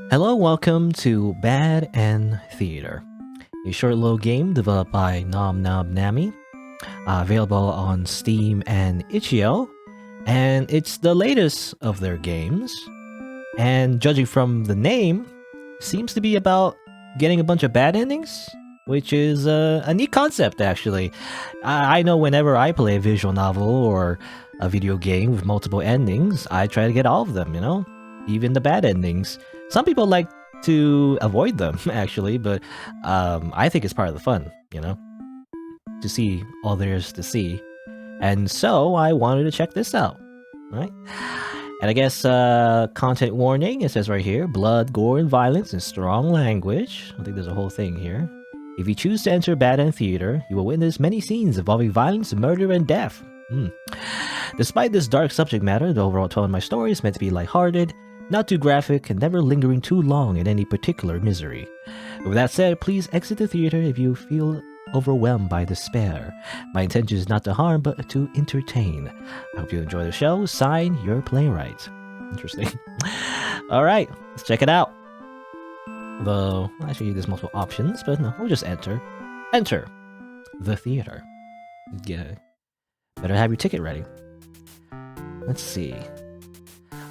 Hello, welcome to Bad and Theater, a short little game developed by Nomnomnami, available on Steam and itch.io, and it's the latest of their games. And judging from the name, seems to be about getting a bunch of bad endings, which is a neat concept actually. I know whenever I play a visual novel or a video game with multiple endings, I try to get all of them, even the bad endings. Some people like to avoid them, actually, but I think it's part of the fun, to see all there is to see. And so I wanted to check this out, right? And I guess content warning, it says right here, blood, gore, and violence, and strong language. I think there's a whole thing here. If you choose to enter Bad and Theater, you will witness many scenes involving violence, murder, and death. Despite this dark subject matter, the overall tone of my story is meant to be lighthearted, not too graphic, and never lingering too long in any particular misery. With that said, please exit the theater if you feel overwhelmed by despair. My intention is not to harm, but to entertain. I hope you enjoy the show. Sign, your playwright. Interesting. Alright, let's check it out. Though, actually there's multiple options, but no, we'll just enter. Enter the theater. Yeah. Better have your ticket ready. Let's see.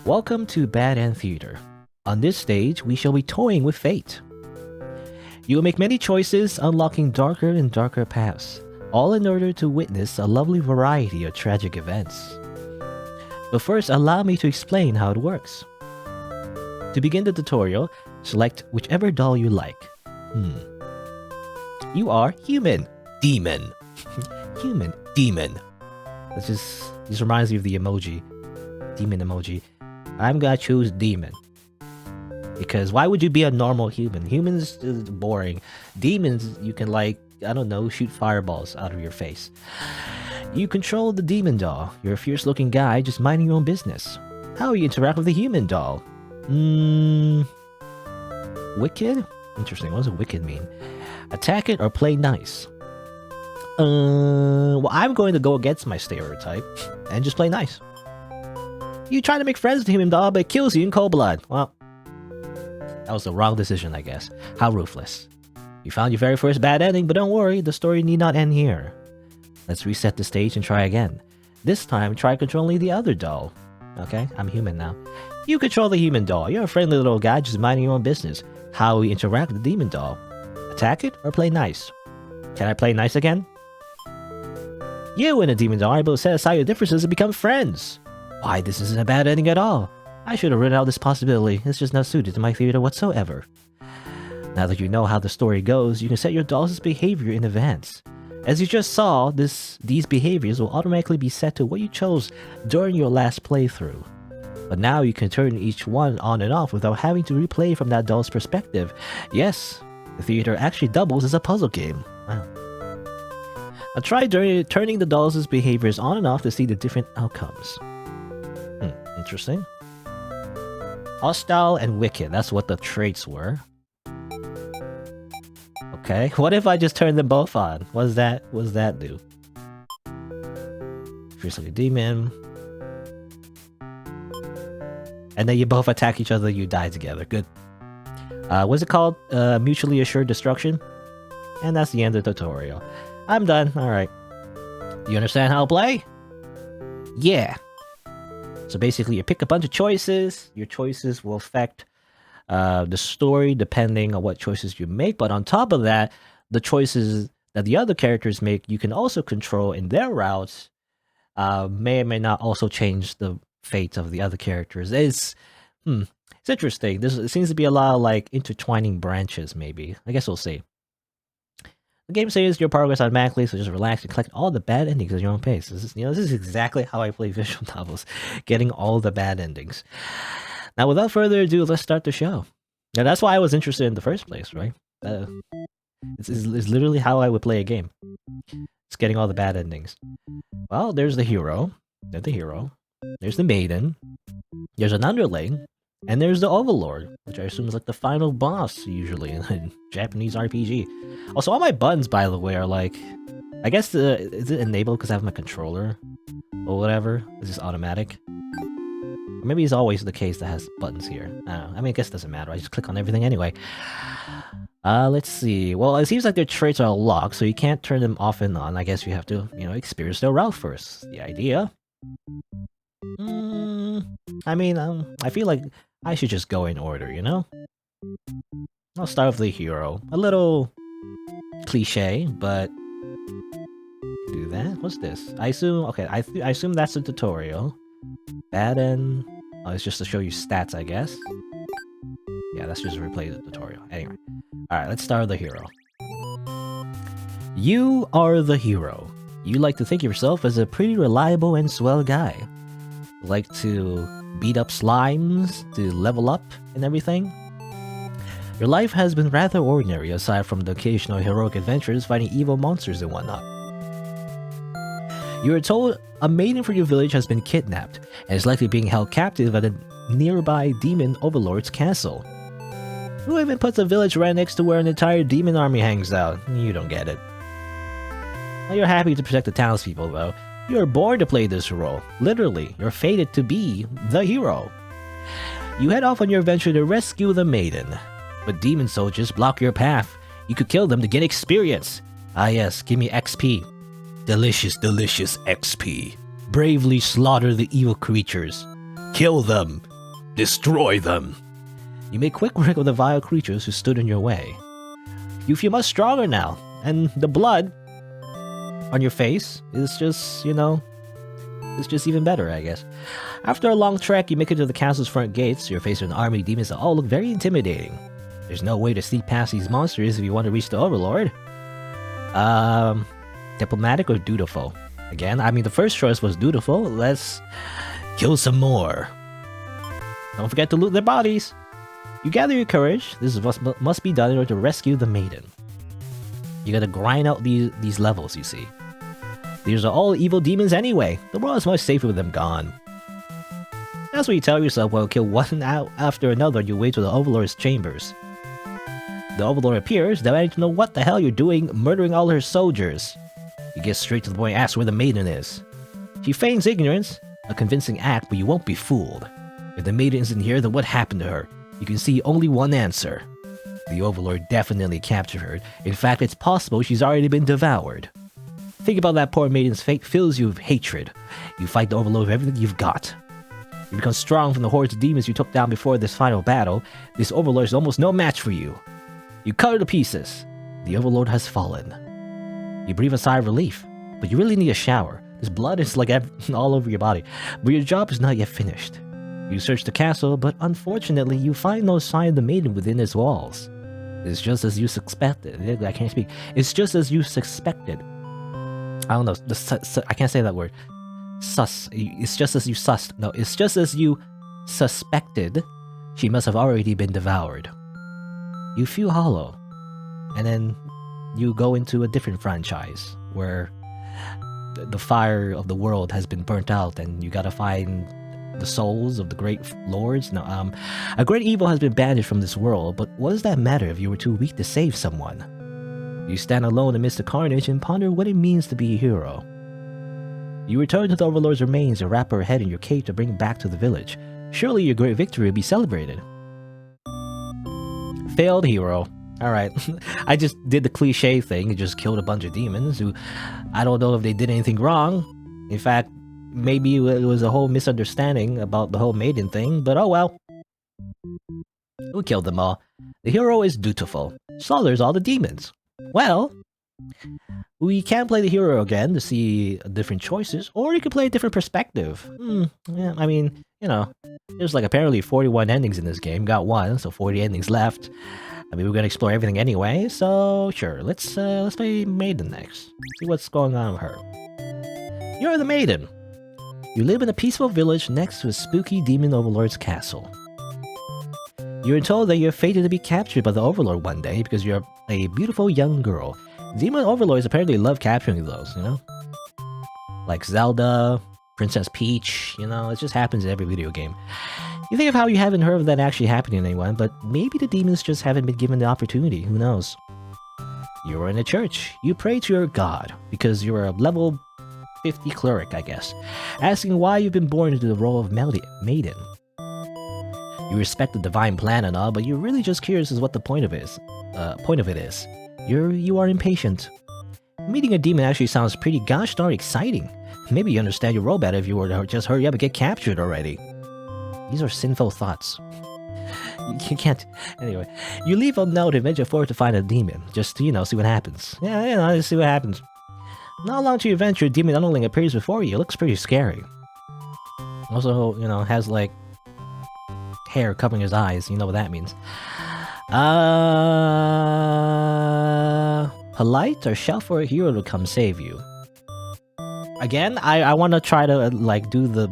Welcome to Bad and Theater. On this stage, we shall be toying with fate. You will make many choices, unlocking darker and darker paths, all in order to witness a lovely variety of tragic events. But first, allow me to explain how it works. To begin the tutorial, select whichever doll you like. You are human, demon. Human, demon. This reminds me of the emoji. Demon emoji. I'm gonna choose demon. Because why would you be a normal human? Humans is boring. Demons, you can shoot fireballs out of your face. You control the demon doll. You're a fierce looking guy just minding your own business. How will you interact with the human doll? Wicked? Interesting, what does wicked mean? Attack it or play nice? Well, I'm going to go against my stereotype and just play nice. You try to make friends with the human doll, but it kills you in cold blood. Well, that was the wrong decision, I guess. How ruthless. You found your very first bad ending, but don't worry, the story need not end here. Let's reset the stage and try again. This time, try controlling the other doll. Okay, I'm human now. You control the human doll. You're a friendly little guy just minding your own business. How will you interact with the demon doll? Attack it or play nice? Can I play nice again? You and the demon doll are able to set aside your differences and become friends. Why, this isn't a bad ending at all. I should have written out this possibility. It's just not suited to my theater whatsoever. Now that you know how the story goes, you can set your doll's behavior in advance. As you just saw, these behaviors will automatically be set to what you chose during your last playthrough. But now you can turn each one on and off without having to replay from that doll's perspective. Yes, the theater actually doubles as a puzzle game. Wow. Now try turning the doll's behaviors on and off to see the different outcomes. Interesting. Hostile and wicked, that's what the traits were. Okay, what if I just turn them both on? What does that do? Fiercely demon. And then you both attack each other, you die together. Good. What's it called? Mutually assured destruction? And that's the end of the tutorial. I'm done. Alright. You understand how to play? Yeah. So basically, you pick a bunch of choices. Your choices will affect the story depending on what choices you make. But on top of that, the choices that the other characters make, you can also control in their routes. May or may not also change the fate of the other characters. It's interesting. It seems to be a lot of intertwining branches. Maybe I guess we'll see. The game saves your progress automatically, so just relax and collect all the bad endings at your own pace. This is exactly how I play visual novels, getting all the bad endings. Now, without further ado, let's start the show. Now, that's why I was interested in the first place, right? It's literally how I would play a game. It's getting all the bad endings. Well, there's the hero. There's the hero. There's the maiden. There's an underling. And there's the overlord, which I assume is the final boss, usually, in a Japanese RPG. Also, all my buttons, by the way, are I guess, is it enabled because I have my controller? Or whatever? Is this automatic? Maybe it's always the case that has buttons here. I don't know. I mean, I guess it doesn't matter. I just click on everything anyway. Let's see. Well, it seems like their traits are locked, so you can't turn them off and on. I guess you have to, experience their route first. The idea. I mean, I feel like I should just go in order, I'll start with the hero. A little cliche, but do that. What's this? I assume. Okay, I assume that's a tutorial. Bad and it's just to show you stats, I guess. Yeah, that's just replay the tutorial. Anyway, all right, let's start with the hero. You are the hero. You like to think of yourself as a pretty reliable and swell guy. You like to beat up slimes, to level up and everything. Your life has been rather ordinary aside from the occasional heroic adventures fighting evil monsters and whatnot. You are told a maiden from your village has been kidnapped and is likely being held captive at a nearby demon overlord's castle. Who even puts a village right next to where an entire demon army hangs out? You don't get it. Now you're happy to protect the townspeople though. You are born to play this role. Literally, you're fated to be the hero. You head off on your adventure to rescue the maiden. But demon soldiers block your path. You could kill them to get experience. Ah yes, give me XP. Delicious, delicious XP. Bravely slaughter the evil creatures. Kill them. Destroy them. You make quick work of the vile creatures who stood in your way. You feel much stronger now, and the blood on your face is just, it's just even better, I guess. After a long trek, you make it to the castle's front gates. You're faced with an army of demons that all look very intimidating. There's no way to sneak past these monsters if you want to reach the overlord. Diplomatic or dutiful? Again, I mean, the first choice was dutiful. Let's kill some more. Don't forget to loot their bodies. You gather your courage. This must be done in order to rescue the maiden. You gotta grind out these levels, you see. These are all evil demons anyway. The world is much safer with them gone. That's what you tell yourself while you kill one out after another on your way to the overlord's chambers. The overlord appears, demanding to know what the hell you're doing, murdering all her soldiers. You get straight to the point and ask where the maiden is. She feigns ignorance, a convincing act, but you won't be fooled. If the maiden isn't here, then what happened to her? You can see only one answer. The overlord definitely captured her. In fact, it's possible she's already been devoured. Think about that poor maiden's fate fills you with hatred. You fight the overlord with everything you've got. You become strong from the hordes of demons you took down before this final battle. This overlord is almost no match for you. You cut her to pieces. The overlord has fallen. You breathe a sigh of relief, but you really need a shower. This blood is like all over your body, but your job is not yet finished. You search the castle, but unfortunately you find no sign of the maiden within its walls. It's just as you suspected. I can't speak. It's just as you suspected. I don't know. I can't say that word. It's just as you sussed. No, it's just as you suspected. She must have already been devoured. You feel hollow, and then you go into a different franchise where the fire of the world has been burnt out, and you gotta find the souls of the great lords. No, a great evil has been banished from this world, but what does that matter if you were too weak to save someone? You stand alone amidst the carnage and ponder what it means to be a hero. You return to the overlord's remains and wrap her head in your cape to bring it back to the village. Surely your great victory will be celebrated. Failed hero. Alright, I just did the cliche thing and just killed a bunch of demons who I don't know if they did anything wrong. In fact, maybe it was a whole misunderstanding about the whole maiden thing, but oh well. We killed them all. The hero is dutiful. Slaughters all the demons. Well, we can play the hero again to see different choices, or you can play a different perspective. Yeah, I mean, there's like apparently 41 endings in this game. Got one, so 40 endings left. I mean, we're gonna explore everything anyway, so sure. Let's play Maiden next. See what's going on with her. You're the Maiden. You live in a peaceful village next to a spooky demon overlord's castle. You're told that you're fated to be captured by the overlord one day because you're a beautiful young girl. Demon overlords apparently love capturing those, Like Zelda, Princess Peach, it just happens in every video game. You think of how you haven't heard of that actually happening to anyone, but maybe the demons just haven't been given the opportunity, who knows? You're in a church. You pray to your god, because you're a level 50 cleric, I guess, asking why you've been born into the role of maiden. You respect the divine plan and all, but you're really just curious as what the point of it is. You are impatient. Meeting a demon actually sounds pretty gosh darn exciting. Maybe you understand your role better if you were to just hurry up and get captured already. These are sinful thoughts. You can't... Anyway, you leave a note and venture forward to find a demon, just to, see what happens. Yeah, just see what happens. Not long to your venture, a demon underling appears before you. It looks pretty scary. Also, has, like, hair covering his eyes. You know what that means. Polite or shout for a hero to come save you? Again, I want to try to, like, do the,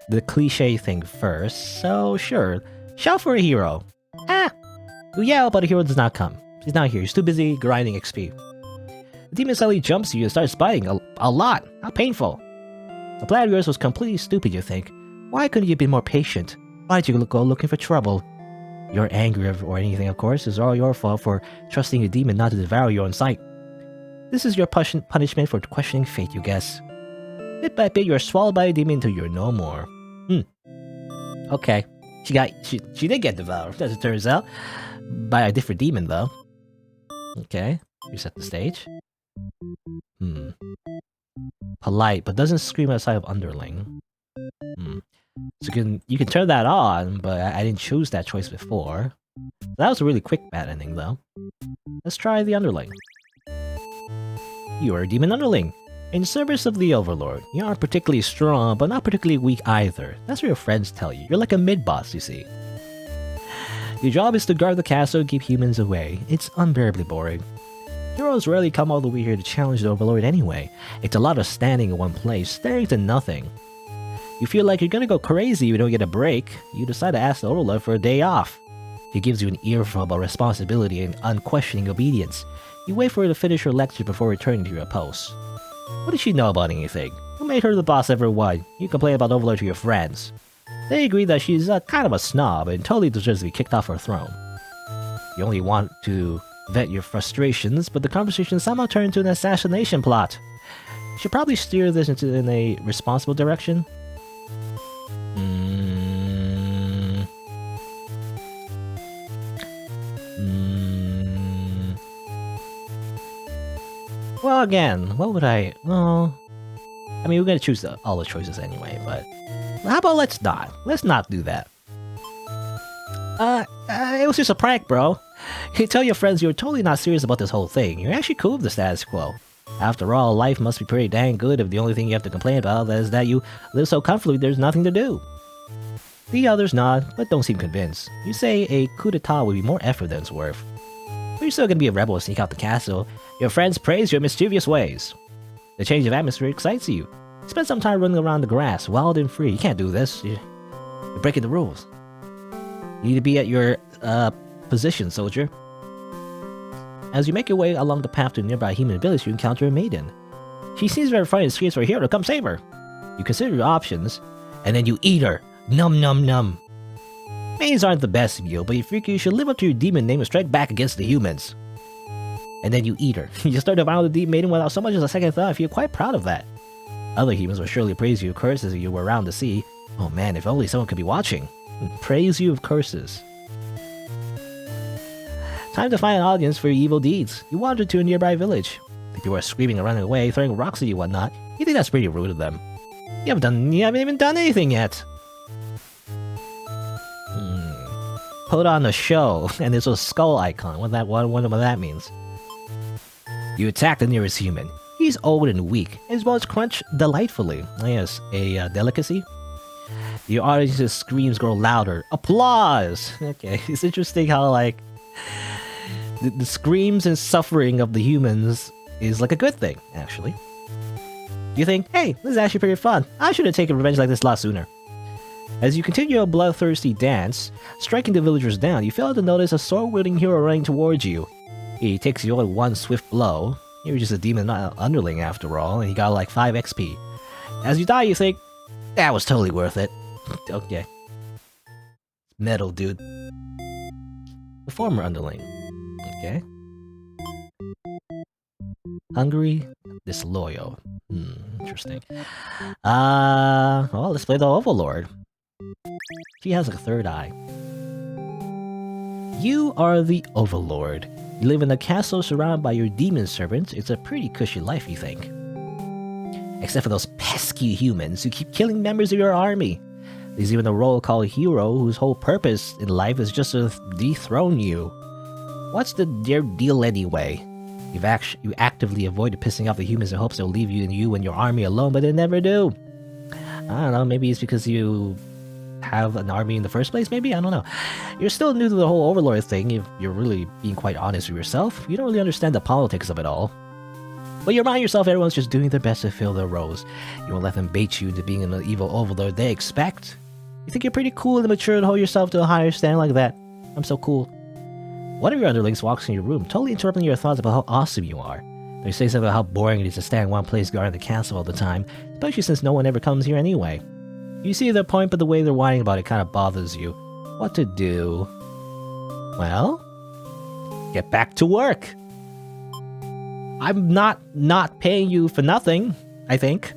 the cliche thing first. So, sure. Shout for a hero. You yell, but a hero does not come. He's not here. He's too busy grinding XP. The demon suddenly jumps to you and starts biting a lot. How painful. The plan of yours was completely stupid, you think. Why couldn't you be more patient? Why did you go looking for trouble? You're angry or anything, of course. It's all your fault for trusting a demon not to devour you on sight. This is your punishment for questioning fate, you guess. Bit by bit, you're swallowed by a demon until you're no more. Okay. She did get devoured, as it turns out. By a different demon, though. Okay. Reset the stage. Polite, but doesn't scream outside of underling. So you can turn that on, but I didn't choose that choice before. That was a really quick bad ending, though. Let's try the underling. You are a demon underling. In service of the overlord, you aren't particularly strong, but not particularly weak either. That's what your friends tell you. You're like a mid-boss, you see. Your job is to guard the castle and keep humans away. It's unbearably boring. Heroes rarely come all the way here to challenge the overlord anyway. It's a lot of standing in one place, staring to nothing. You feel like you're gonna go crazy if you don't get a break. You decide to ask the overlord for a day off. He gives you an earful about responsibility and unquestioning obedience. You wait for her to finish her lecture before returning to your post. What does she know about anything? Who made her the boss everyone? You complain about overlord to your friends. They agree that she's kind of a snob and totally deserves to be kicked off her throne. You only want to vent your frustrations, but the conversation somehow turned into an assassination plot. You should probably steer this in a responsible direction. Well, again, what would I... Well... I mean, we're gonna choose all the choices anyway, but... How about let's not? Let's not do that. It was just a prank, bro. You tell your friends you're totally not serious about this whole thing. You're actually cool with the status quo. After all, life must be pretty dang good if the only thing you have to complain about is that you live so comfortably there's nothing to do. The others nod, but don't seem convinced. You say a coup d'etat would be more effort than it's worth. But you're still gonna be a rebel and sneak out the castle. Your friends praise your mischievous ways. The change of atmosphere excites you. Spend some time running around the grass, wild and free. You can't do this. You're breaking the rules. You need to be at your position, soldier. As you make your way along the path to a nearby human village, you encounter a maiden. She seems very frightened and screams for a hero to come save her. You consider your options, and then you eat her. Num num num. Maidens aren't the best meal, but you figure you should live up to your demon name and strike back against the humans. And then you eat her. You start to devour the demon maiden without so much as a second thought. I feel quite proud of that. Other humans will surely praise you of curses if you were around to see. Oh man, if only someone could be watching. Praise you of curses. Time to find an audience for your evil deeds. You wander to a nearby village. The people are screaming and running away, throwing rocks at you and whatnot. You think that's pretty rude of them. You haven't even done anything yet. Put on a show, and there's a skull icon. Wonder what that means. You attack the nearest human. He's old and weak. His bones crunch delightfully. Yes, a delicacy. Your audience's screams grow louder. Applause! Okay, it's interesting how, like, the screams and suffering of the humans is like a good thing, actually. You think, hey, this is actually pretty fun. I should have taken revenge like this a lot sooner. As you continue your bloodthirsty dance, striking the villagers down, you fail to notice a sword-wielding hero running towards you. He takes you only one swift blow. He was just a demon underling after all, and he got like 5 XP. As you die, you think, that was totally worth it. Okay. Metal, dude. The former underling. Okay. Hungry, disloyal. Interesting. Well, let's play the overlord. She has a third eye. You are the overlord. You live in a castle surrounded by your demon servants. It's a pretty cushy life, you think. Except for those pesky humans who keep killing members of your army. There's even a role called hero whose whole purpose in life is just to dethrone you. What's their deal anyway? You actively avoid pissing off the humans in hopes they'll leave you and your army alone, but they never do. I don't know, maybe it's because you have an army in the first place, maybe? I don't know. You're still new to the whole overlord thing, if you're really being quite honest with yourself. You don't really understand the politics of it all. But you remind yourself everyone's just doing their best to fill their roles. You won't let them bait you into being an evil overlord they expect. You think you're pretty cool and mature to hold yourself to a higher standard like that. I'm so cool. One of your underlings walks in your room, totally interrupting your thoughts about how awesome you are. They say something about how boring it is to stand in one place guarding the castle all the time, especially since no one ever comes here anyway. You see their point, but the way they're whining about it kind of bothers you. What to do? Well, get back to work. I'm not paying you for nothing, I think.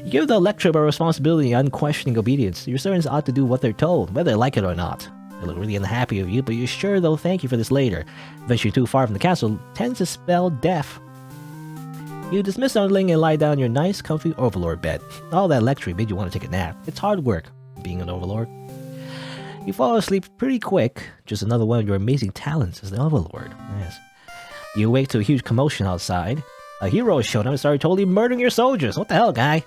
You give the electorate a responsibility and unquestioning obedience. Your servants ought to do what they're told, whether they like it or not. They look really unhappy with you, but you're sure they'll thank you for this later. Venturing too far from the castle tends to spell death. You dismiss the underling and lie down in your nice, comfy overlord bed. All that lecturing made you want to take a nap. It's hard work, being an overlord. You fall asleep pretty quick. Just another one of your amazing talents as the overlord. Yes. You awake to a huge commotion outside. A hero showed up and started totally murdering your soldiers. What the hell, guy?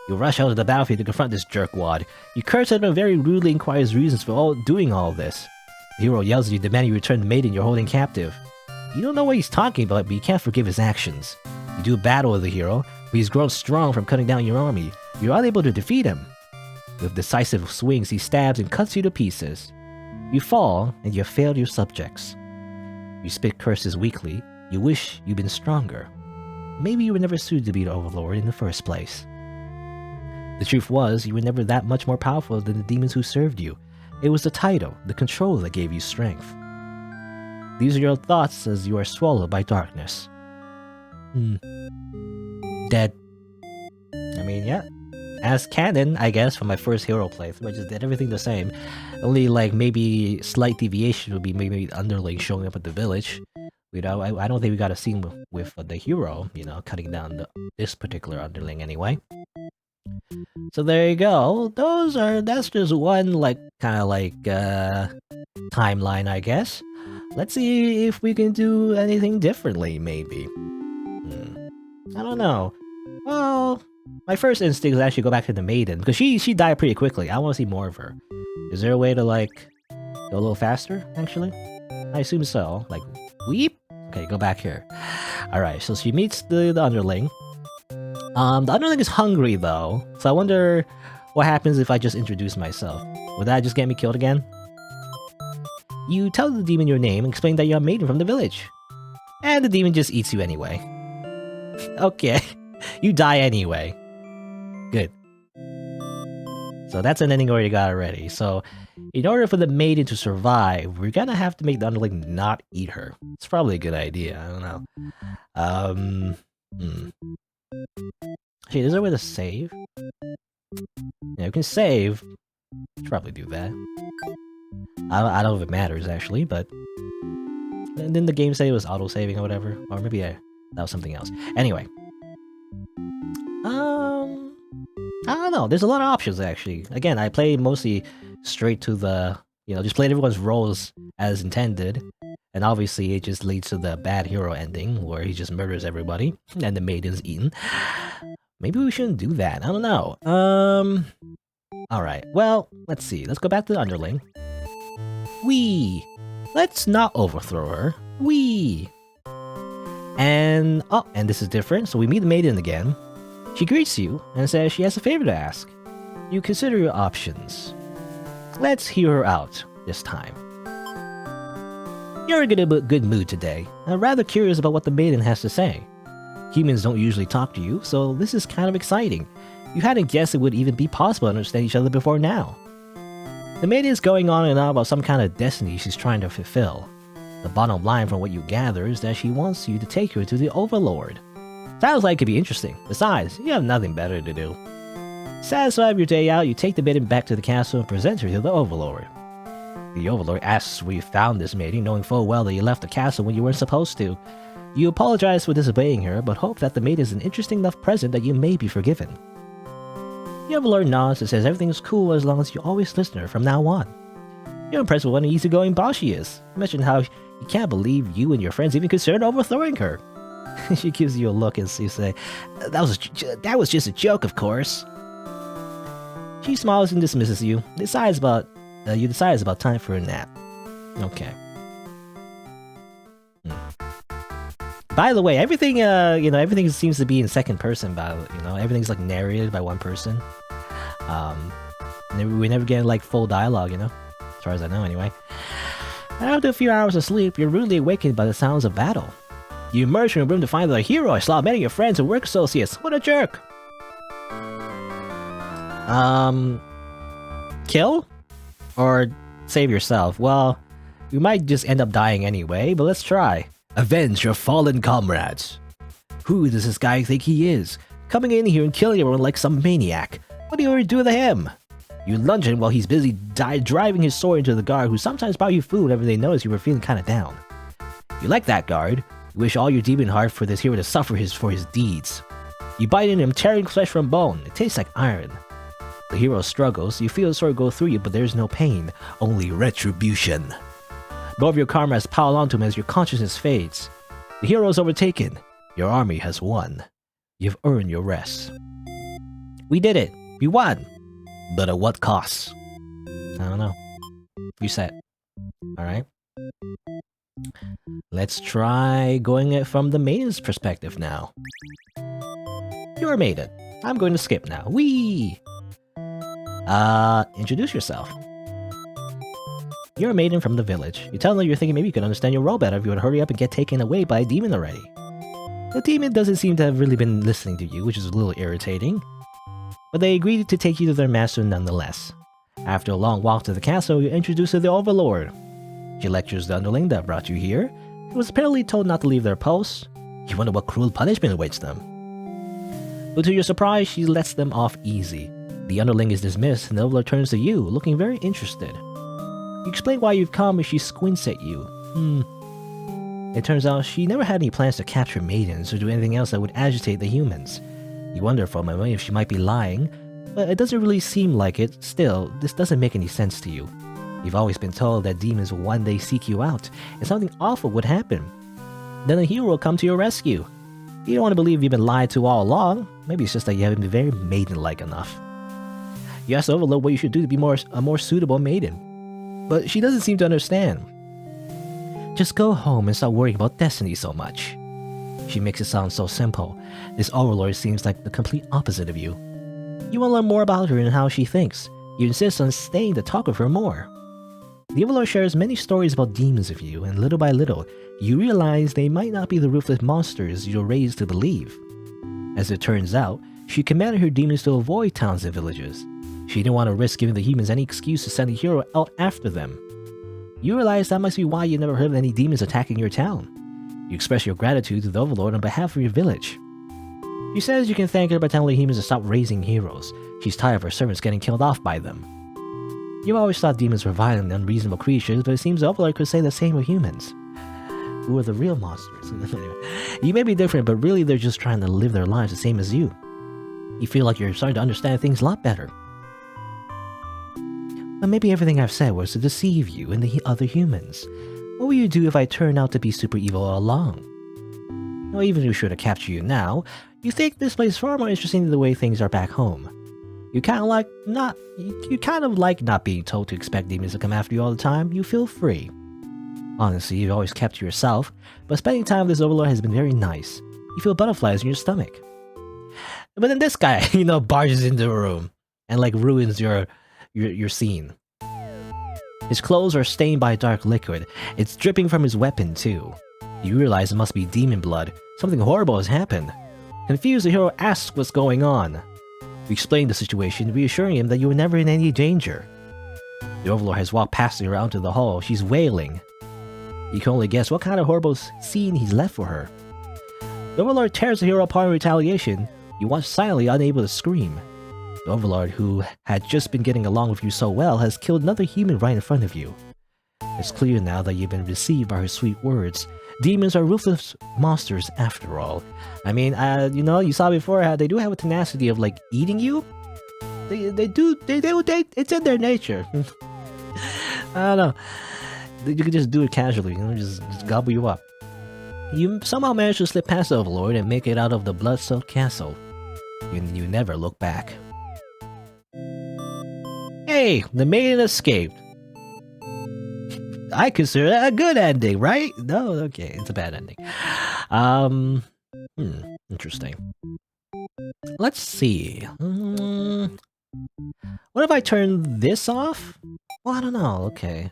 You rush out of the battlefield to confront this jerkwad. You curse at him and very rudely inquires reasons for doing all this. The hero yells at you, demanding you return the maiden you're holding captive. You don't know what he's talking about, but you can't forgive his actions. You do battle with the hero, but he's grown strong from cutting down your army. You're unable to defeat him. With decisive swings, he stabs and cuts you to pieces. You fall, and you have failed your subjects. You spit curses weakly. You wish you'd been stronger. Maybe you were never suited to be the overlord in the first place. The truth was, you were never that much more powerful than the demons who served you. It was the title, the control that gave you strength. These are your thoughts as you are swallowed by darkness. Dead. I mean, yeah. As canon, I guess, for my first hero playthrough, I just did everything the same. Only, like, maybe slight deviation would be maybe the underling showing up at the village. You know, I don't think we got a scene with the hero, you know, cutting down this particular underling anyway. So there you go. That's just one, like, kind of like, timeline, I guess. Let's see if we can do anything differently, maybe. I don't know. Well, my first instinct is actually go back to the maiden, because she died pretty quickly. I want to see more of her. Is there a way to, like, go a little faster, actually? I assume so. Like, weep? Okay, go back here. Alright, so she meets the underling. The underling is hungry, though, so I wonder what happens if I just introduce myself. Would that just get me killed again? You tell the demon your name and explain that you're a maiden from the village. And the demon just eats you anyway. Okay, you die anyway. Good. So that's an ending already got already. So, in order for the maiden to survive, we're gonna have to make the underling not eat her. It's probably a good idea, I don't know. Hey, is there a way to save? Yeah, we can save. Should probably do that. I don't know if it matters, actually, but... Didn't the game say it was auto-saving or whatever? Or maybe that was something else. Anyway. I don't know. There's a lot of options, actually. Again, I play mostly straight to the... You know, just played everyone's roles as intended. And obviously, it just leads to the bad hero ending, where he just murders everybody, and the maiden's eaten. Maybe we shouldn't do that. I don't know. Alright, well, let's see. Let's go back to the underling. Let's not overthrow her. And this is different. So we meet the maiden again. She greets you and says she has a favor to ask. You consider your options. Let's hear her out this time. You're in a good mood today. I'm rather curious about what the maiden has to say. Humans don't usually talk to you, so this is kind of exciting. You hadn't guessed it would even be possible to understand each other before now. The maiden is going on and on about some kind of destiny she's trying to fulfill. The bottom line from what you gather is that she wants you to take her to the overlord. Sounds like it could be interesting. Besides, you have nothing better to do. Satisfied with your day out, you take the maiden back to the castle and present her to the overlord. The overlord asks where you found this maiden, knowing full well that you left the castle when you weren't supposed to. You apologize for disobeying her, but hope that the maiden is an interesting enough present that you may be forgiven. The overlord nods and says everything is cool as long as you always listen to her from now on. You're impressed with what an easygoing boss she is. You mentioned how you can't believe you and your friends even considered overthrowing her. She gives you a look and you say, that was just a joke, of course. She smiles and dismisses you. You decide it's about time for a nap. Okay. By the way, everything everything seems to be in second person. Everything's like narrated by one person. We never get like full dialogue, as far as I know, anyway. After a few hours of sleep, you're rudely awakened by the sounds of battle. You emerge from your room to find that a hero has slaughtered many of your friends and work associates. What a jerk! Kill? Or save yourself? Well, you might just end up dying anyway, but let's try. Avenge your fallen comrades. Who does this guy think he is? Coming in here and killing everyone like some maniac. What do you do to him? You lunge him while he's busy driving his sword into the guard, who sometimes brought you food whenever they notice you were feeling kinda down. You like that guard. You wish all your demon heart for this hero to suffer for his deeds. You bite into him, tearing flesh from bone. It tastes like iron. The hero struggles. You feel the sword go through you, but there's no pain, only retribution. More of your comrades pile onto him as your consciousness fades. The hero is overtaken. Your army has won. You've earned your rest. We did it. We won. But at what cost? I don't know. You said. Alright. Let's try going it from the maiden's perspective now. You're a maiden. I'm going to skip now. Whee! Introduce yourself. You're a maiden from the village. You tell them you're thinking maybe you could understand your role better if you would hurry up and get taken away by a demon already. The demon doesn't seem to have really been listening to you, which is a little irritating. But they agreed to take you to their master nonetheless. After a long walk to the castle, you're introduced to the overlord. She lectures the underling that brought you here. He was apparently told not to leave their posts. You wonder what cruel punishment awaits them. But to your surprise, she lets them off easy. The underling is dismissed and the overlord turns to you, looking very interested. You explain why you've come and she squints at you. It turns out she never had any plans to capture maidens or do anything else that would agitate the humans. You wonder for a moment if she might be lying, but it doesn't really seem like it. Still, this doesn't make any sense to you. You've always been told that demons will one day seek you out, and something awful would happen. Then a hero will come to your rescue. You don't want to believe you've been lied to all along. Maybe it's just that you haven't been very maiden-like enough. You ask the overlord what you should do to be a more suitable maiden, but she doesn't seem to understand. Just go home and stop worrying about destiny so much. She makes it sound so simple. This overlord seems like the complete opposite of you. You want to learn more about her and how she thinks. You insist on staying to talk with her more. The overlord shares many stories about demons with you, and little by little, you realize they might not be the ruthless monsters you're raised to believe. As it turns out, she commanded her demons to avoid towns and villages. She didn't want to risk giving the humans any excuse to send a hero out after them. You realize that must be why you never heard of any demons attacking your town. You express your gratitude to the overlord on behalf of your village. She says you can thank her by telling the humans to stop raising heroes. She's tired of her servants getting killed off by them. You've always thought demons were violent and unreasonable creatures, but it seems the overlord could say the same of humans. Who are the real monsters? You may be different, but really they're just trying to live their lives the same as you. You feel like you're starting to understand things a lot better. But maybe everything I've said was to deceive you and the other humans. What will you do if I turn out to be super evil all along? Well, even if we were to capture you now, you think this place is far more interesting than the way things are back home. You kind of like not being told to expect demons to come after you all the time. You feel free. Honestly, you've always kept to yourself, but spending time with this overlord has been very nice. You feel butterflies in your stomach. But then this guy, barges into the room and ruins your scene. His clothes are stained by dark liquid. It's dripping from his weapon too. You realize it must be demon blood. Something horrible has happened. Confused, the hero asks what's going on. You explain the situation, reassuring him that you were never in any danger. The overlord has walked past her out to the hall. She's wailing. You can only guess what kind of horrible scene he's left for her. The Overlord tears the hero apart in retaliation. You watch silently, unable to scream. The Overlord, who had just been getting along with you so well, has killed another human right in front of you. It's clear now that you've been deceived by her sweet words. Demons are ruthless monsters after all. I mean, you know, you saw before how they do have a tenacity of like eating you. They do, it's in their nature. I don't know. You can just do it casually, you know, just gobble you up. You somehow manage to slip past the Overlord and make it out of the blood-soaked castle. You never look back. Hey, the maiden escaped. I consider that a good ending, right? No, okay, it's a bad ending. Interesting. Let's see. What if I turn this off? Well, I don't know. Okay.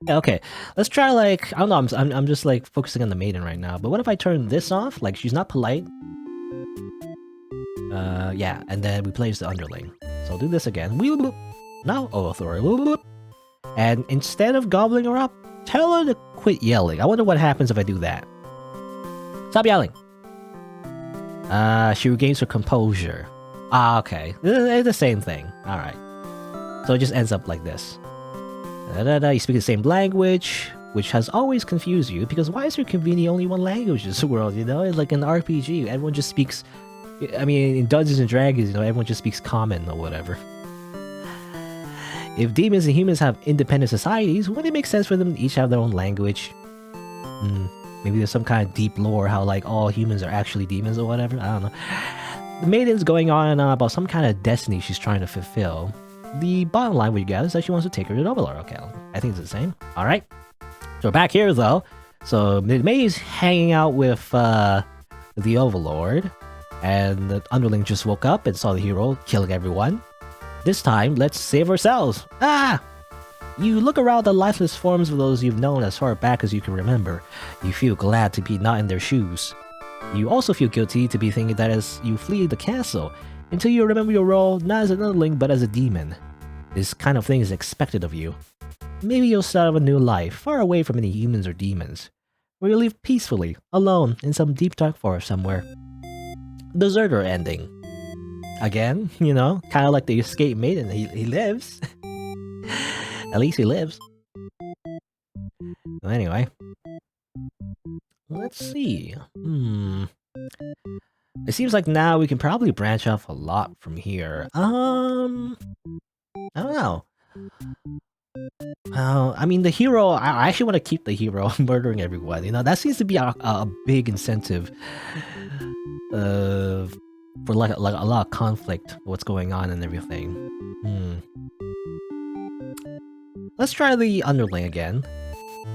Yeah, okay. Let's try like, I don't know, I'm just like focusing on the maiden right now, but what if I turn this off? Like, she's not polite. Yeah, and then we place the underling. So I'll do this again. Now, overlord. And instead of gobbling her up, tell her to quit yelling. I wonder what happens if I do that. Stop yelling. She regains her composure. Ah, okay. It's the same thing. Alright. So it just ends up like this. You speak the same language, which has always confused you, because why is there conveniently only one language in this world, you know? It's like an RPG, everyone just speaks... I mean, in Dungeons and Dragons, you know, everyone just speaks common or whatever. If demons and humans have independent societies, wouldn't it make sense for them to each have their own language? Maybe there's some kind of deep lore how, like, all humans are actually demons or whatever? I don't know. The maiden's going on and on about some kind of destiny she's trying to fulfill. The bottom line we gather is that she wants to take her to the Overlord. Okay, I think it's the same. Alright. So we're back here, though. So May's hanging out with the Overlord. And the underling just woke up and saw the hero killing everyone. This time, let's save ourselves. Ah! You look around the lifeless forms of those you've known as far back as you can remember. You feel glad to be not in their shoes. You also feel guilty to be thinking that as you flee the castle, until you remember your role not as an underling but as a demon. This kind of thing is expected of you. Maybe you'll start a new life, far away from any humans or demons, where you live peacefully, alone, in some deep dark forest somewhere. Deserter ending. Again, you know, kind of like the escape maiden. He lives. At least he lives. Well, anyway. Let's see. It seems like now we can probably branch off a lot from here. I don't know. I mean, the hero, I actually want to keep the hero murdering everyone. You know, that seems to be a big incentive. For like a lot of conflict, what's going on and everything. Let's try the underling again.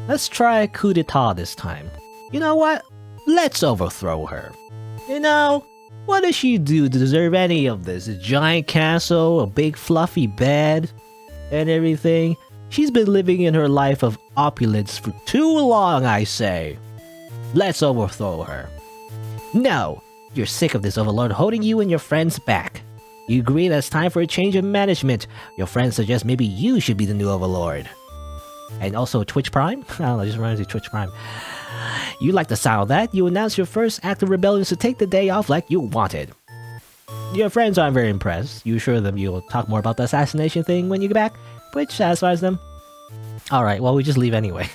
Let's try coup d'etat this time. You know what? Let's overthrow her. You know, what does she do to deserve any of this? A giant castle, a big fluffy bed, and everything? She's been living in her life of opulence for too long, I say. Let's overthrow her. No! You're sick of this Overlord holding you and your friends back. You agree that it's time for a change of management. Your friends suggest maybe you should be the new Overlord. And also Twitch Prime? I don't know, just reminds me of Twitch Prime. You like the sound of that? You announce your first act of rebellion to take the day off like you wanted. Your friends aren't very impressed. You assure them you'll talk more about the assassination thing when you get back, which satisfies them. Alright, well we just leave anyway.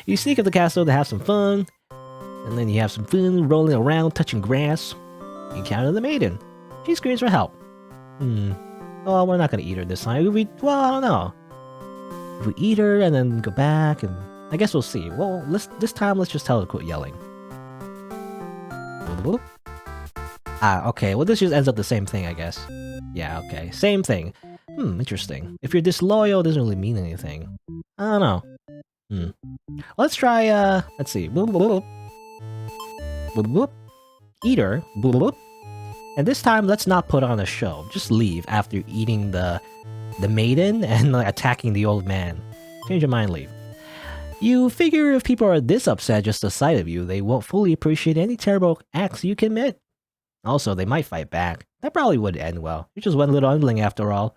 You sneak up the castle to have some fun. And then you have some fun rolling around, touching grass. You encounter the maiden. She screams for help. Well, we're not gonna eat her this time. Well, I don't know. If we eat her and then go back, and I guess we'll see. Well, this time let's just tell her to quit yelling. Ah, okay. Well, this just ends up the same thing, I guess. Yeah, okay. Same thing. Interesting. If you're disloyal, it doesn't really mean anything. I don't know. Let's try, let's see. Eat her. And this time, let's not put on a show. Just leave after eating the maiden and attacking the old man. Change your mind, leave. You figure if people are this upset just the sight of you, they won't fully appreciate any terrible acts you commit. Also, they might fight back. That probably would end well. You're just one little underling after all.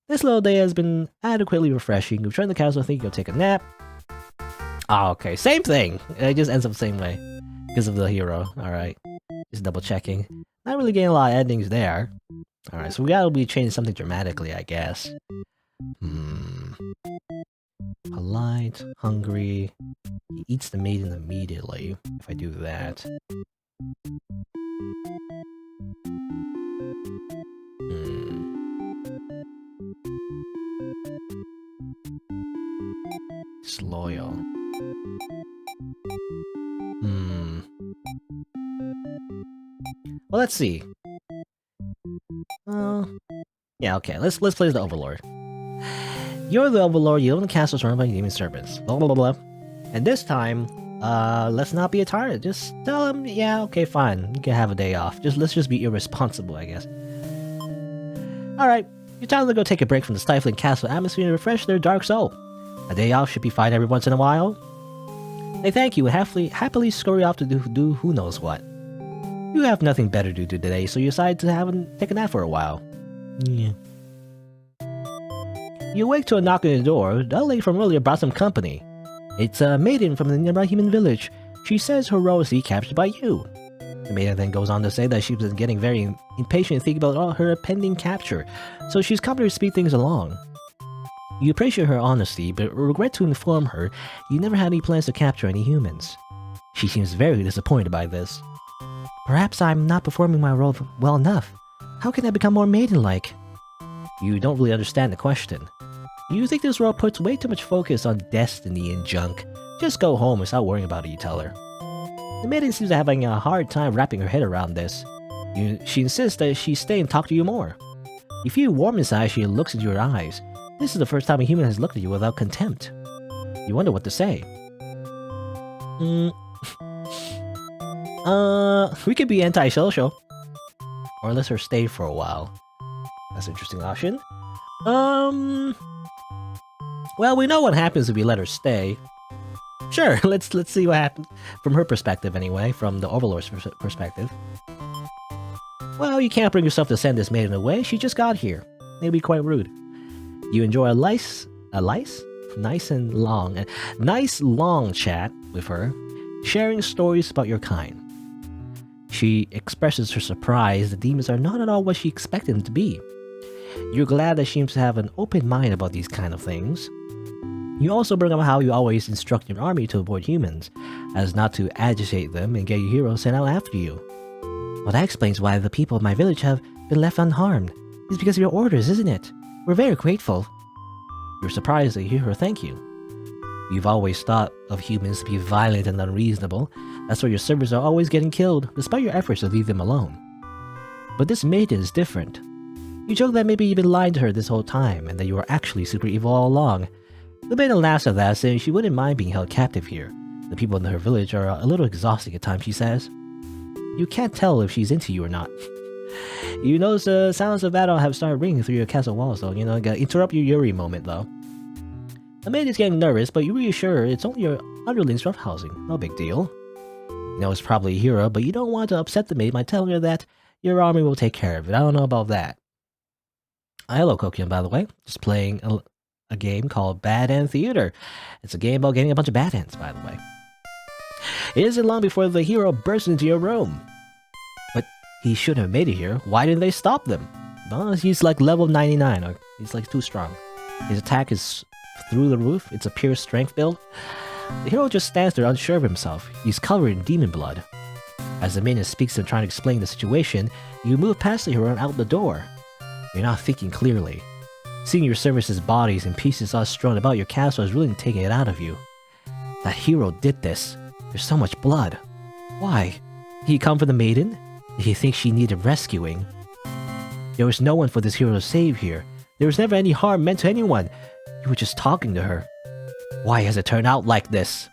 This little day has been adequately refreshing. Return to the castle, think you'll take a nap. Oh, okay. Same thing. It just ends up the same way. Because of the hero. Alright. Just double checking. Not really getting a lot of endings there. Alright, so we gotta be changing something dramatically, I guess. Polite, hungry. He eats the maiden immediately, if I do that. Disloyal. Well, let's see. Yeah, okay. Let's play as the overlord. You're the overlord. You own the castle surrounded by demon serpents. Blah blah blah blah. And this time, let's not be a tyrant. Just tell him, yeah, okay, fine. You can have a day off. Let's just be irresponsible, I guess. All right, your time to go take a break from the stifling castle atmosphere and refresh their dark soul. A day off should be fine every once in a while. They thank you and happily scurry off to do who knows what. You have nothing better to do today, so you decide to take a nap for a while. Yeah. You awake to a knock on the door. The lady from earlier brought some company. It's a maiden from the nearby human village. She says her role is to be captured by you. The maiden then goes on to say that she was getting very impatient thinking about her pending capture, so she's come to speed things along. You appreciate her honesty, but regret to inform her you never had any plans to capture any humans. She seems very disappointed by this. Perhaps I'm not performing my role well enough. How can I become more maiden-like? You don't really understand the question. You think this role puts way too much focus on destiny and junk. Just go home and stop worrying about it, you tell her. The maiden seems to be having a hard time wrapping her head around this. She insists that she stay and talk to you more. You feel warm inside as she looks into your eyes. This is the first time a human has looked at you without contempt. You wonder what to say. We could be anti-social. Or let her stay for a while. That's an interesting option. Well, we know what happens if we let her stay. Sure, let's see what happens from her perspective anyway, from the Overlord's perspective. Well, you can't bring yourself to send this maiden away. She just got here. It'd be quite rude. You enjoy a nice long chat with her, sharing stories about your kind. She expresses her surprise the demons are not at all what she expected them to be. You're glad that she seems to have an open mind about these kind of things. You also bring up how you always instruct your army to avoid humans, as not to agitate them and get your heroes sent out after you. Well, that explains why the people of my village have been left unharmed. It's because of your orders, isn't it? We're very grateful. You're surprised to hear her thank you. You've always thought of humans to be violent and unreasonable. That's why your servants are always getting killed, despite your efforts to leave them alone. But this maiden is different. You joke that maybe you've been lying to her this whole time, and that you were actually super evil all along. The maiden laughs at that, saying she wouldn't mind being held captive here. The people in her village are a little exhausting at times, she says. You can't tell if she's into you or not. You notice the sounds of battle have started ringing through your castle walls, though. You know, gotta interrupt your Yuri moment, though. The maid is getting nervous, but you reassure her it's only your underlings roughhousing. No big deal. You know it's probably a hero, but you don't want to upset the maid by telling her that your army will take care of it. I don't know about that. Hello, Kokion, by the way. Just playing a game called Bad End Theater. It's a game about getting a bunch of bad ends, by the way. It isn't long before the hero bursts into your room. But he shouldn't have made it here. Why didn't they stop them? Well, he's like level 99, or he's like too strong. His attack is through the roof. It's a pure strength build. The hero just stands there unsure of himself. He's covered in demon blood. As the minion speaks and trying to explain the situation, you move past the hero and out the door. You're not thinking clearly. Seeing your servants' bodies in pieces all strewn about your castle is really taking it out of you. That hero did this. There's so much blood. Why? Did he come for the maiden? Did he think she needed rescuing? There was no one for this hero to save here. There was never any harm meant to anyone. You were just talking to her. Why has it turned out like this?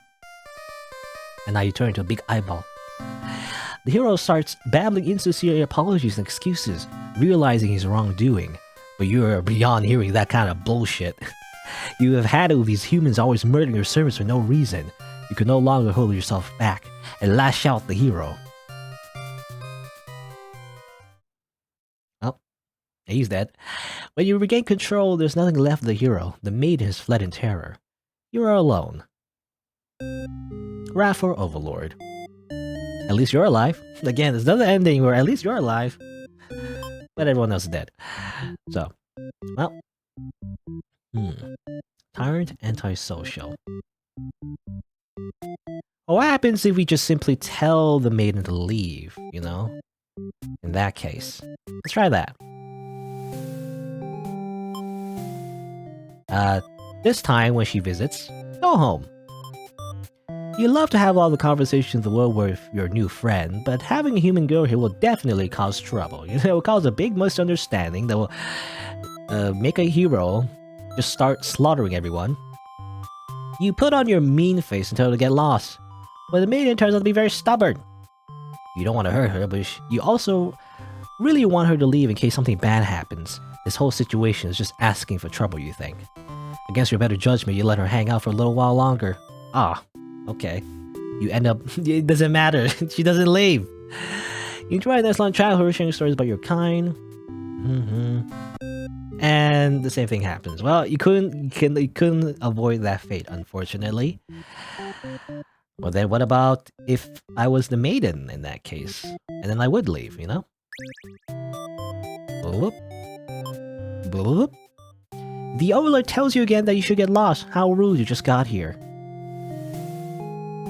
And now you turn into a big eyeball. The hero starts babbling insincere apologies and excuses, realizing his wrongdoing. But you're beyond hearing that kind of bullshit. You have had it with these humans always murdering your servants for no reason. You can no longer hold yourself back and lash out the hero. Oh, he's dead. When you regain control, there's nothing left of the hero. The maiden has fled in terror. You are alone. Wrath for Overlord. At least you're alive. Again, there's another ending where at least you're alive. But everyone else is dead. So, well. Tyrant, antisocial. What happens if we just simply tell the maiden to leave, you know? In that case. Let's try that. This time when she visits, go home. You love to have all the conversations in the world with your new friend, but having a human girl here will definitely cause trouble. You know, it will cause a big misunderstanding that will make a hero just start slaughtering everyone. You put on your mean face and tell her to get lost, but the maiden turns out to be very stubborn. You don't want to hurt her, but you also really want her to leave in case something bad happens. This whole situation is just asking for trouble, you think. Against your better judgment, you let her hang out for a little while longer. Ah, okay. You end up... It doesn't matter. She doesn't leave. You enjoy a nice long childhood sharing stories about your kind. And the same thing happens. Well, you couldn't avoid that fate, unfortunately. Well, then what about if I was the maiden in that case? And then I would leave, you know? Boop. Boop. The Overlord tells you again that you should get lost. How rude, you just got here.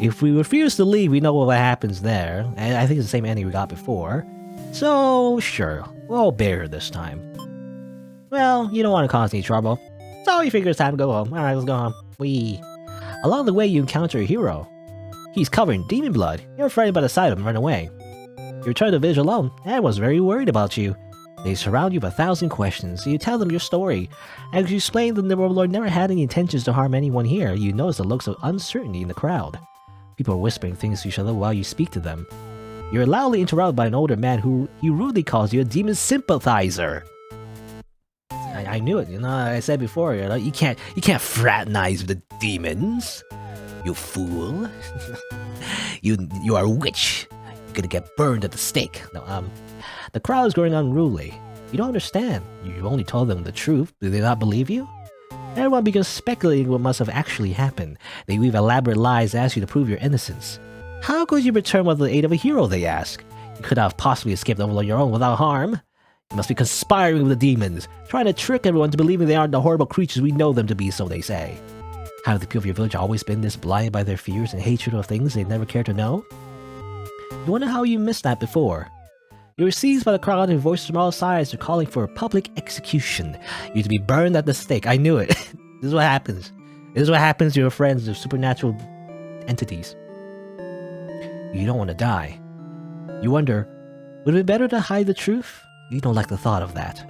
If we refuse to leave, we know what happens there. And I think it's the same ending we got before. So, sure, we'll bear her this time. Well, you don't want to cause any trouble. So you figure it's time to go home. Alright, let's go home. Along the way, you encounter a hero. He's covered in demon blood. You're frightened by the sight of him and run away. You return to the village alone. Everyone was very worried about you. They surround you with 1,000 questions, so you tell them your story. As you explain that the Overlord never had any intentions to harm anyone here, you notice the looks of uncertainty in the crowd. People are whispering things to each other while you speak to them. You're loudly interrupted by an older man who rudely calls you a demon sympathizer. I knew it, you know, I said before, you know, you can't fraternize with the demons. You fool. you are a witch. You're gonna get burned at the stake. No, the crowd is growing unruly. You don't understand. You only told them the truth. Do they not believe you? Everyone begins speculating what must have actually happened. They weave elaborate lies to ask you to prove your innocence. How could you return with the aid of a hero, they ask? You could not have possibly escaped the Overlord on your own without harm. You must be conspiring with the demons, trying to trick everyone to believing they aren't the horrible creatures we know them to be, so they say. Have the people of your village always been this blinded by their fears and hatred of things they never cared to know? You wonder how you missed that before. You were seized by the crowd and voices from all sides are calling for a public execution. You're to be burned at the stake. I knew it. This is what happens. This is what happens to your friends, the supernatural entities. You don't want to die. You wonder, would it be better to hide the truth? You don't like the thought of that.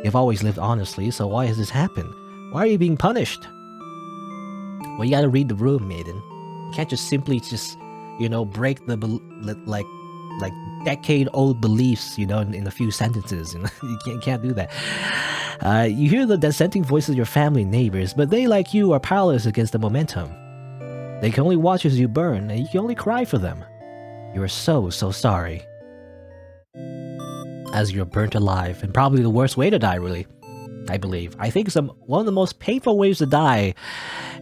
You've always lived honestly, so why has this happened? Why are you being punished? Well, you gotta read the room, maiden. You can't just simply you know, break the like decade-old beliefs, you know, in a few sentences. You know? You can't do that. You hear the dissenting voices of your family and neighbors, but they, like you, are powerless against the momentum. They can only watch as you burn, and you can only cry for them. You are so sorry. As you're burnt alive, and probably the worst way to die, really. I believe. I think one of the most painful ways to die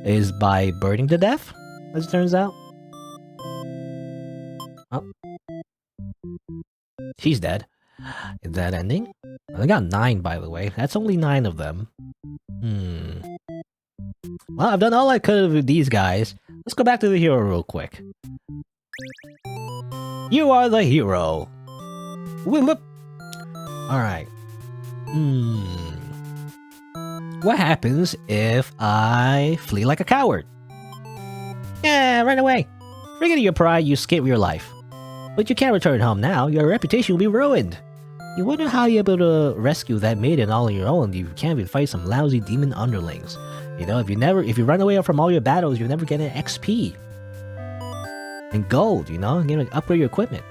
is by burning to death, as it turns out. Oh. She's dead. Is that ending? I got 9, by the way. That's only 9 of them. Well, I've done all I could with these guys. Let's go back to the hero real quick. You are the hero. Whoop. Alright. What happens if I flee like a coward? Yeah, run away. Forgetting your pride, you escape your life. But you can't return home now. Your reputation will be ruined. You wonder how you're able to rescue that maiden all on your own. You can't even fight some lousy demon underlings. You know, if you run away from all your battles, you'll never get an XP. And gold, you know, you know, upgrade your equipment.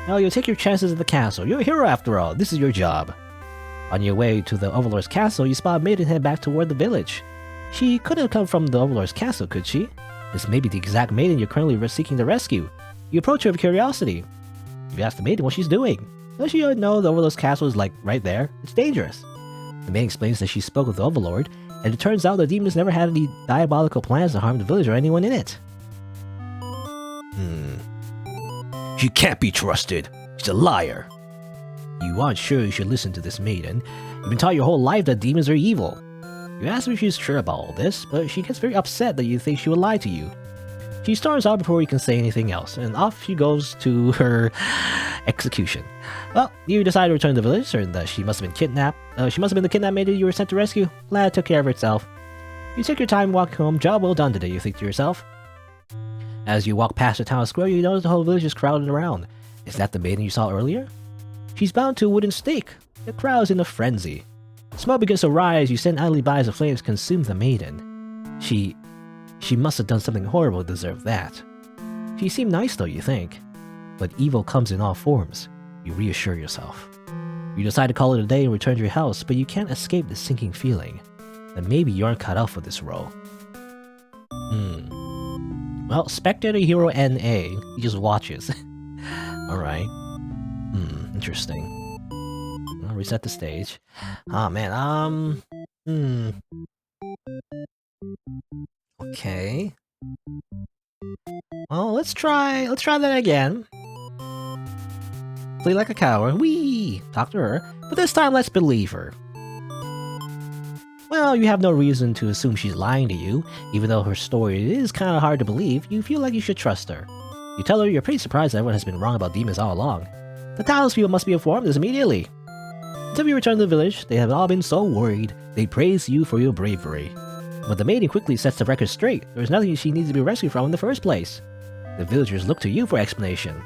No, you'll take your chances at the castle. You're a hero after all. This is your job. On your way to the Overlord's castle, you spot a maiden head back toward the village. She couldn't have come from the Overlord's castle, could she? This may be the exact maiden you're currently seeking to rescue. You approach her with curiosity. You ask the maiden what she's doing. Does she know the Overlord's castle is like right there? It's dangerous. The maiden explains that she spoke with the Overlord, and it turns out the demons never had any diabolical plans to harm the village or anyone in it. She can't be trusted. She's a liar. You aren't sure you should listen to this maiden. You've been taught your whole life that demons are evil. You ask her if she's sure about all this, but she gets very upset that you think she will lie to you. She storms out before you can say anything else, and off she goes to her execution. Well, you decide to return to the village, certain that she must have been kidnapped. She must have been the kidnapped maiden you were sent to rescue. Glad it took care of itself. You take your time walking home. Job well done today, you think to yourself. As you walk past the town square, you notice the whole village is crowded around. Is that the maiden you saw earlier? She's bound to a wooden stake. The crowd's in a frenzy. Smoke begins to rise. You stand idly by as the flames consume the maiden. She must have done something horrible to deserve that. She seemed nice though, you think. But evil comes in all forms. You reassure yourself. You decide to call it a day and return to your house, but you can't escape the sinking feeling that maybe you aren't cut out for this role. Well, spectator hero NA, he just watches. Alright. Interesting. I'll reset the stage. Oh man, okay. Well, let's try that again. Play like a coward. Whee! Talk to her. But this time, let's believe her. Well, you have no reason to assume she's lying to you. Even though her story is kind of hard to believe, you feel like you should trust her. You tell her you're pretty surprised that everyone has been wrong about demons all along. The townspeople must be informed this immediately. Until you return to the village, they have all been so worried. They praise you for your bravery. But the maiden quickly sets the record straight. There's nothing she needs to be rescued from in the first place. The villagers look to you for explanation.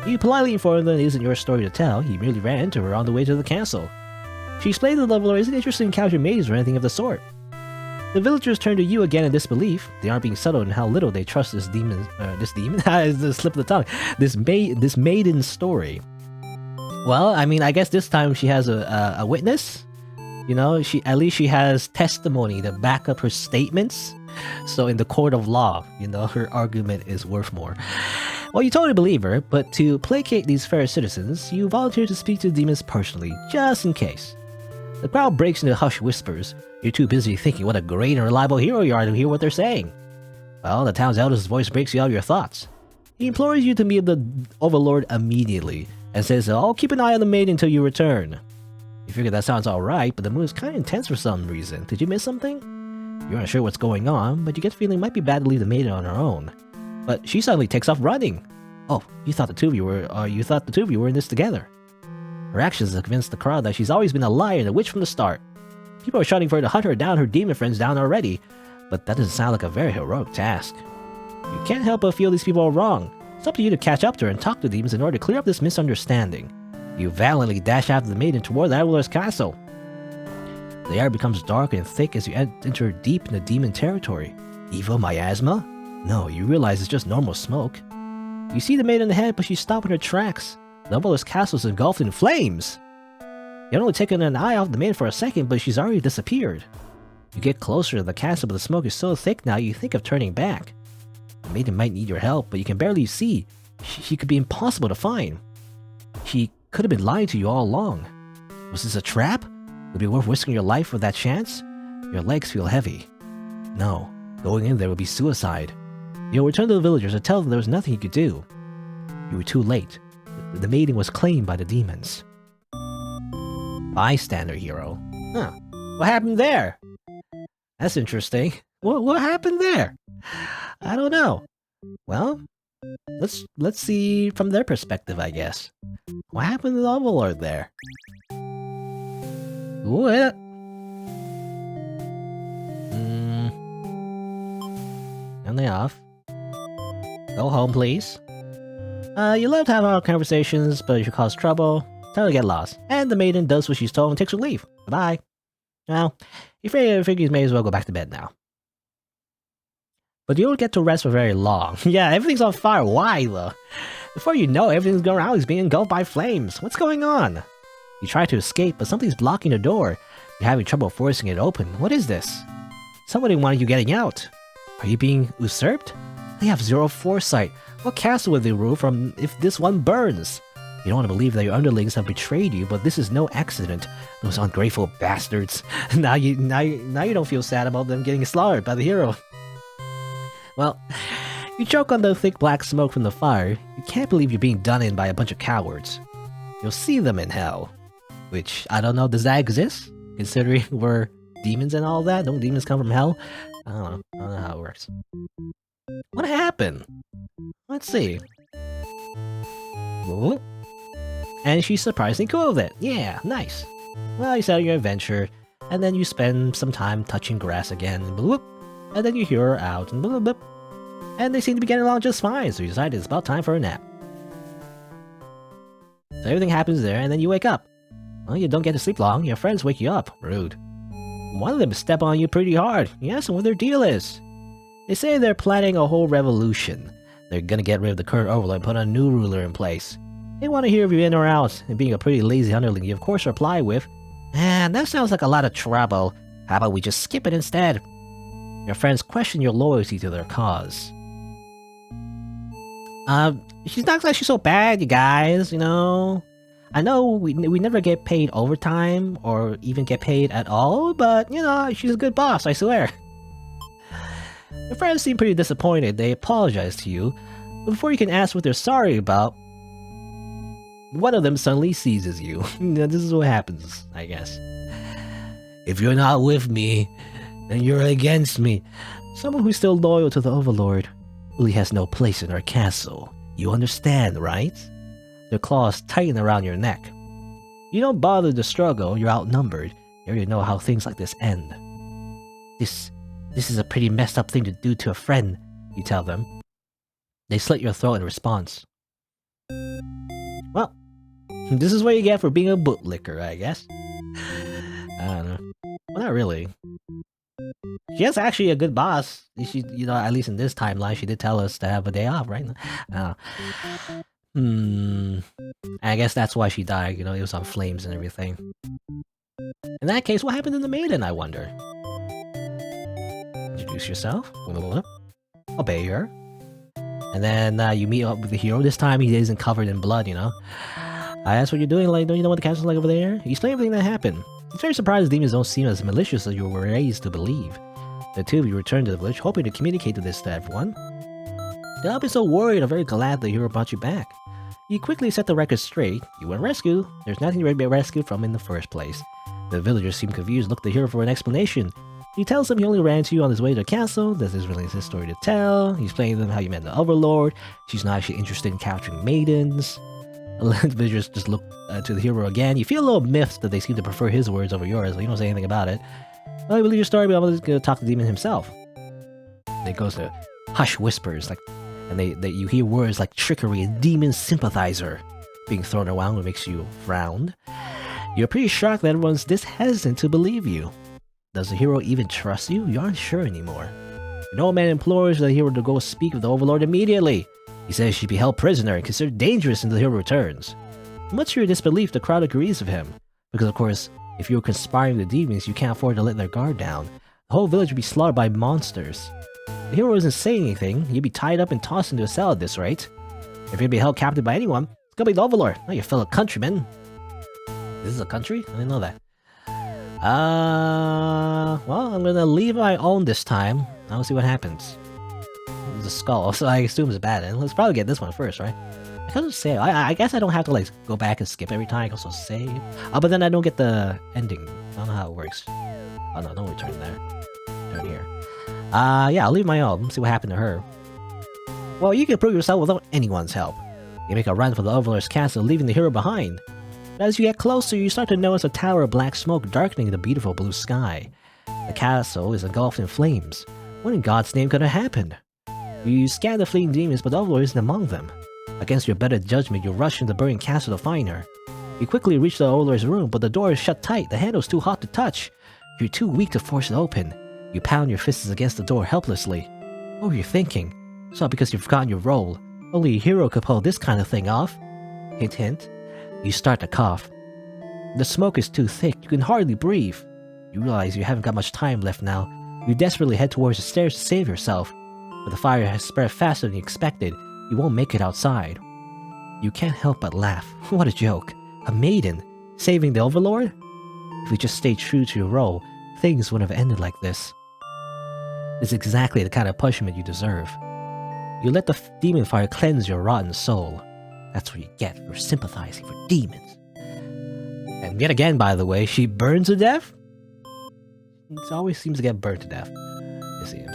You politely inform them it isn't your story to tell. You merely ran into her on the way to the castle. She explained to the leveler isn't interested in capturing maidens or anything of the sort. The villagers turn to you again in disbelief. They aren't being subtle in how little they trust this demon. This slip of the tongue. This maiden's story. Well, I mean, I guess this time she has a witness. You know, at least she has testimony to back up her statements. So in the court of law, you know, her argument is worth more. Well, you totally believe her, but to placate these fair citizens, you volunteer to speak to the demons personally, just in case. The crowd breaks into hushed whispers. You're too busy thinking what a great and reliable hero you are to hear what they're saying. Well, the town's eldest's voice breaks you out of your thoughts. He implores you to meet the overlord immediately, and says, "I'll keep an eye on the maid until you return." You figure that sounds alright, but the mood is kind of intense for some reason. Did you miss something? You're not sure what's going on, but you get the feeling it might be bad to leave the maiden on her own. But she suddenly takes off running. Oh, you thought the two of you were in this together. Her actions have convinced the crowd that she's always been a liar and a witch from the start. People are shouting for her to hunt her down, her demon friends down already, but that doesn't sound like a very heroic task. You can't help but feel these people are wrong. It's up to you to catch up to her and talk to demons in order to clear up this misunderstanding. You valiantly dash after the maiden toward the Overlord's castle. The air becomes dark and thick as you enter deep into demon territory. Evil miasma? No, you realize it's just normal smoke. You see the maiden ahead, but she's stopped in her tracks. The Overlord's castle is engulfed in flames. You had only taken an eye off the maiden for a second, but she's already disappeared. You get closer to the castle, but the smoke is so thick now you think of turning back. The maiden might need your help, but you can barely see. She could be impossible to find. She could have been lying to you all along. Was this a trap? Would it be worth risking your life for that chance? Your legs feel heavy. No, going in there would be suicide. You'll return to the villagers and tell them there was nothing you could do. You were too late. The maiden was claimed by the demons. Bystander hero. Huh. What happened there? That's interesting. What happened there? I don't know. Well, let's see from their perspective, I guess. What happened to the overlord there? What? And they off. Go home, please. You love to have our conversations, but if you cause trouble, tell her to get lost. And the maiden does what she's told and takes her leave. Bye-bye. Well, you figure you may as well go back to bed now. But you don't get to rest for very long. Yeah, everything's on fire. Why, though? Before you know it, everything's going around is being engulfed by flames. What's going on? You try to escape, but something's blocking the door. You're having trouble forcing it open. What is this? Somebody wanted you getting out. Are you being usurped? They have zero foresight. What castle would they rule from if this one burns? You don't want to believe that your underlings have betrayed you, but this is no accident. Those ungrateful bastards. Now you don't feel sad about them getting slaughtered by the hero. Well, You choke on the thick black smoke from the fire. You can't believe you're being done in by a bunch of cowards. You'll see them in hell. Which, I don't know, does that exist? Considering we're demons and all that? Don't demons come from hell? I don't know how it works. What happened? Let's see. And she's surprisingly cool with it. Yeah, nice. Well, you set out your adventure, and then you spend some time touching grass again, and then you hear her out, and they seem to be getting along just fine, so you decide it's about time for a nap. So everything happens there, and then you wake up. Well, you don't get to sleep long, your friends wake you up. Rude. One of them step on you pretty hard. You ask them what their deal is. They say they're planning a whole revolution. They're gonna get rid of the current overlord and put a new ruler in place. They want to hear if you're in or out, and being a pretty lazy underling, you of course reply with, "Man, that sounds like a lot of trouble. How about we just skip it instead?" Your friends question your loyalty to their cause. She's not actually so bad, you guys, you know? I know we never get paid overtime, or even get paid at all, but, you know, she's a good boss, I swear. Your friends seem pretty disappointed. They apologize to you, but before you can ask what they're sorry about, one of them suddenly seizes you. This is what happens, I guess. If you're not with me, then you're against me. Someone who's still loyal to the overlord really has no place in our castle. You understand, right? Their claws tighten around your neck. You don't bother to struggle, you're outnumbered. You already know how things like this end. This is a pretty messed up thing to do to a friend, you tell them. They slit your throat in response. Well, this is what you get for being a bootlicker, I guess. I don't know. Well, not really. She is actually a good boss. She, you know, at least in this timeline, she did tell us to have a day off, right? I guess that's why she died, you know, it was on flames and everything. In that case, what happened to the maiden, I wonder? Introduce yourself. Obey her. And then you meet up with the hero. This time he isn't covered in blood, you know. I asked what you're doing, like, don't you know what the castle's like over there? You explain everything that happened. He's very surprised demons don't seem as malicious as you were raised to believe. The two of you return to the village, hoping to communicate this to everyone. They'll not be so worried or very glad the hero brought you back. You quickly set the record straight. You weren't rescued. There's nothing to be rescued from in the first place. The villagers seem confused, look to the hero for an explanation. He tells them he only ran into you on his way to the castle. This is really his story to tell. He's explaining to them how you met the overlord. She's not actually interested in capturing maidens. The villagers just look to the hero again. You feel a little miffed that they seem to prefer his words over yours, but you don't say anything about it. Well, I believe your story, but I'm going to talk to the demon himself. And it goes to hush whispers, like, and you hear words like trickery and demon sympathizer being thrown around, which makes you frown. You're pretty shocked that everyone's this hesitant to believe you. Does the hero even trust you? You aren't sure anymore. An old man implores the hero to go speak with the overlord immediately. He says she'd be held prisoner and considered dangerous until the hero returns. Much to your disbelief, the crowd agrees with him. Because of course, if you're conspiring with demons, you can't afford to let their guard down. The whole village would be slaughtered by monsters. The hero isn't saying anything. You'd be tied up and tossed into a cell at this rate. If you'd be held captive by anyone, it's gonna be the overlord, not your fellow countrymen. This is a country? I didn't know that. Well, I'm gonna leave my own this time. I'll see what happens. There's a skull, so I assume it's bad. And let's probably get this one first, right? I can't save. I guess I don't have to like go back and skip every time. I can also save. Oh, but then I don't get the ending. I don't know how it works. Oh no, don't return there. Turn here. Yeah, I'll leave my own. See what happened to her. Well, you can prove yourself without anyone's help. You make a run for the overlord's castle, leaving the hero behind. But as you get closer, you start to notice a tower of black smoke darkening the beautiful blue sky. The castle is engulfed in flames. What in God's name could have happened? You scan the fleeing demons, but the overlord isn't among them. Against your better judgment, you rush into the burning castle to find her. You quickly reach the overlord's room, but the door is shut tight. The handle's too hot to touch. You're too weak to force it open. You pound your fists against the door helplessly. What were you thinking? It's not because you've forgotten your role. Only a hero could pull this kind of thing off. Hint, hint. You start to cough. The smoke is too thick. You can hardly breathe. You realize you haven't got much time left now. You desperately head towards the stairs to save yourself. But the fire has spread faster than you expected. You won't make it outside. You can't help but laugh. What a joke. A maiden saving the overlord? If you just stayed true to your role, things wouldn't have ended like this. It's exactly the kind of punishment you deserve. You let the demon fire cleanse your rotten soul. That's what you get for sympathizing for demons. And yet again, by the way, she burns to death? It always seems to get burned to death, it seems.